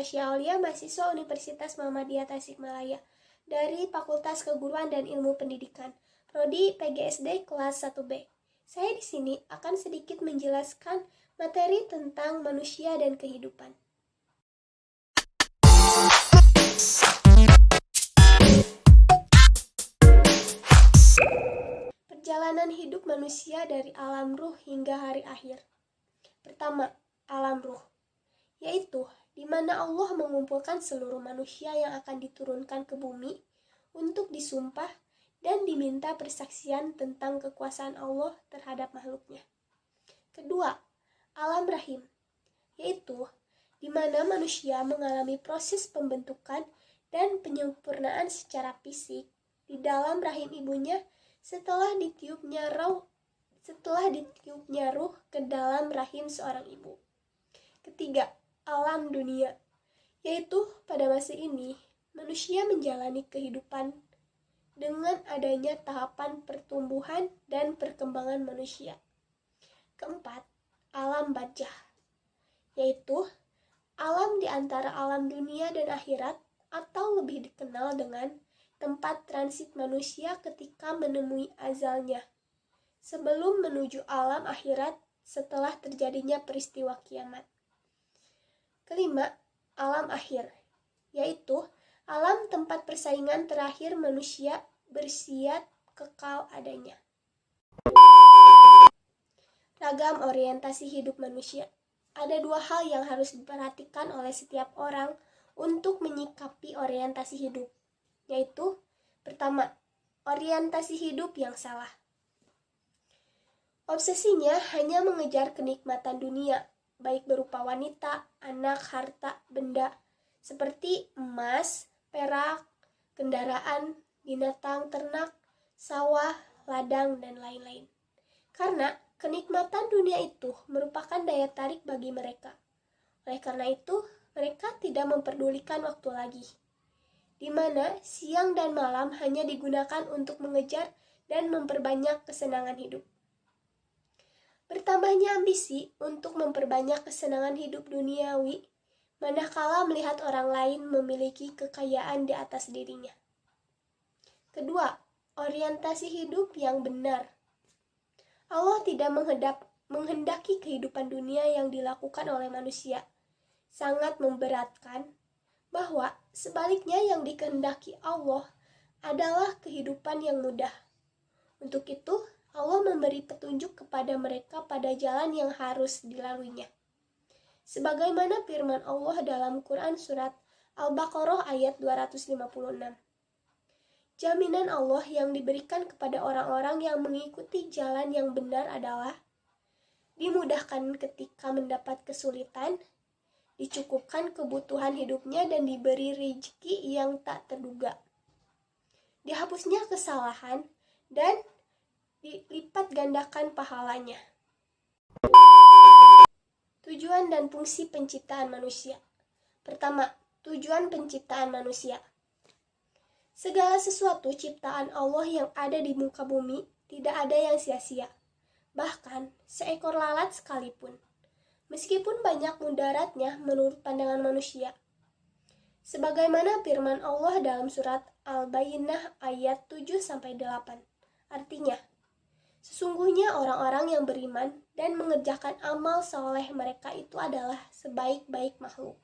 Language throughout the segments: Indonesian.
Tasya Aulia, mahasiswa Universitas Muhammadiyah Tasikmalaya dari Fakultas Keguruan dan Ilmu Pendidikan, Prodi PGSD kelas 1B. Saya di sini akan sedikit menjelaskan materi tentang manusia dan kehidupan. Perjalanan hidup manusia dari alam ruh hingga hari akhir. Pertama, alam ruh, yaitu di mana Allah mengumpulkan seluruh manusia yang akan diturunkan ke bumi untuk disumpah dan diminta persaksian tentang kekuasaan Allah terhadap makhluknya. Kedua, alam rahim, yaitu di mana manusia mengalami proses pembentukan dan penyempurnaan secara fisik di dalam rahim ibunya setelah ditiupnya ruh ke dalam rahim seorang ibu. Ketiga, alam dunia, yaitu pada masa ini manusia menjalani kehidupan dengan adanya tahapan pertumbuhan dan perkembangan manusia. Keempat, alam barzah, yaitu alam di antara alam dunia dan akhirat, atau lebih dikenal dengan tempat transit manusia ketika menemui azalnya, sebelum menuju alam akhirat setelah terjadinya peristiwa kiamat. Kelima, alam akhir, yaitu alam tempat persaingan terakhir manusia bersiat kekal adanya. Ragam orientasi hidup manusia. Ada dua hal yang harus diperhatikan oleh setiap orang untuk menyikapi orientasi hidup, yaitu pertama, orientasi hidup yang salah. Obsesinya hanya mengejar kenikmatan dunia, baik berupa wanita, anak, harta, benda, seperti emas, perak, kendaraan, binatang ternak, sawah, ladang, dan lain-lain. Karena kenikmatan dunia itu merupakan daya tarik bagi mereka. Oleh karena itu, mereka tidak memperdulikan waktu lagi, di mana siang dan malam hanya digunakan untuk mengejar dan memperbanyak kesenangan hidup. Bertambahnya ambisi untuk memperbanyak kesenangan hidup duniawi, manakala melihat orang lain memiliki kekayaan di atas dirinya. Kedua, orientasi hidup yang benar. Allah tidak menghendaki kehidupan dunia yang dilakukan oleh manusia. Sangat memberatkan bahwa sebaliknya yang dikehendaki Allah adalah kehidupan yang mudah. Untuk itu, Allah memberi petunjuk kepada mereka pada jalan yang harus dilaluinya. Sebagaimana firman Allah dalam Quran surat Al-Baqarah ayat 256. Jaminan Allah yang diberikan kepada orang-orang yang mengikuti jalan yang benar adalah dimudahkan ketika mendapat kesulitan, dicukupkan kebutuhan hidupnya, dan diberi rezeki yang tak terduga, dihapusnya kesalahan, dan dilipat gandakan pahalanya. Tujuan dan fungsi penciptaan manusia. Pertama, tujuan penciptaan manusia. Segala sesuatu ciptaan Allah yang ada di muka bumi tidak ada yang sia-sia. Bahkan seekor lalat sekalipun, meskipun banyak mudaratnya menurut pandangan manusia. Sebagaimana firman Allah dalam surat Al-Bayyinah ayat 7-8. Artinya, sesungguhnya orang-orang yang beriman dan mengerjakan amal soleh mereka itu adalah sebaik-baik makhluk.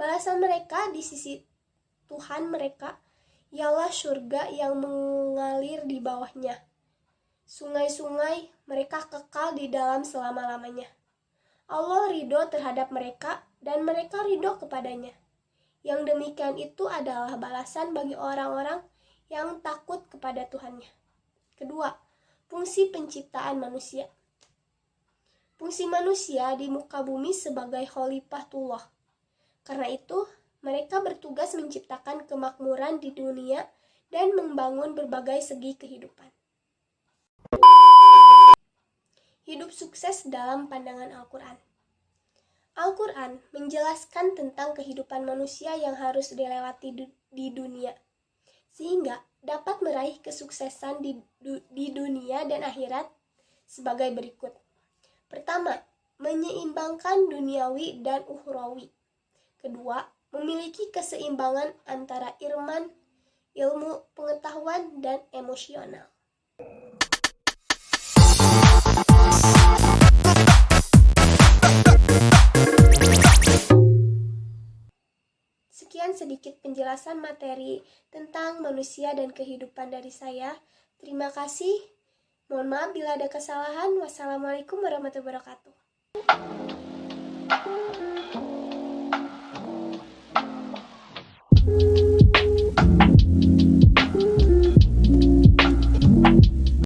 Balasan mereka di sisi Tuhan mereka ialah surga yang mengalir di bawahnya. Sungai-sungai mereka kekal di dalam selama-lamanya. Allah ridho terhadap mereka dan mereka ridho kepadanya. Yang demikian itu adalah balasan bagi orang-orang yang takut kepada Tuhannya. Kedua, fungsi penciptaan manusia. Fungsi manusia di muka bumi sebagai khalifatullah. Karena itu, mereka bertugas menciptakan kemakmuran di dunia dan membangun berbagai segi kehidupan. Hidup sukses dalam pandangan Al-Quran. Al-Quran menjelaskan tentang kehidupan manusia yang harus dilewati di dunia, sehingga dapat meraih kesuksesan di dunia dan akhirat sebagai berikut. Pertama, menyeimbangkan duniawi dan ukhrawi. Kedua, memiliki keseimbangan antara iman, ilmu, pengetahuan, dan emosional. Sekian sedikit penjelasan materi tentang manusia dan kehidupan dari saya. Terima kasih. Mohon maaf bila ada kesalahan. Wassalamualaikum warahmatullahi wabarakatuh.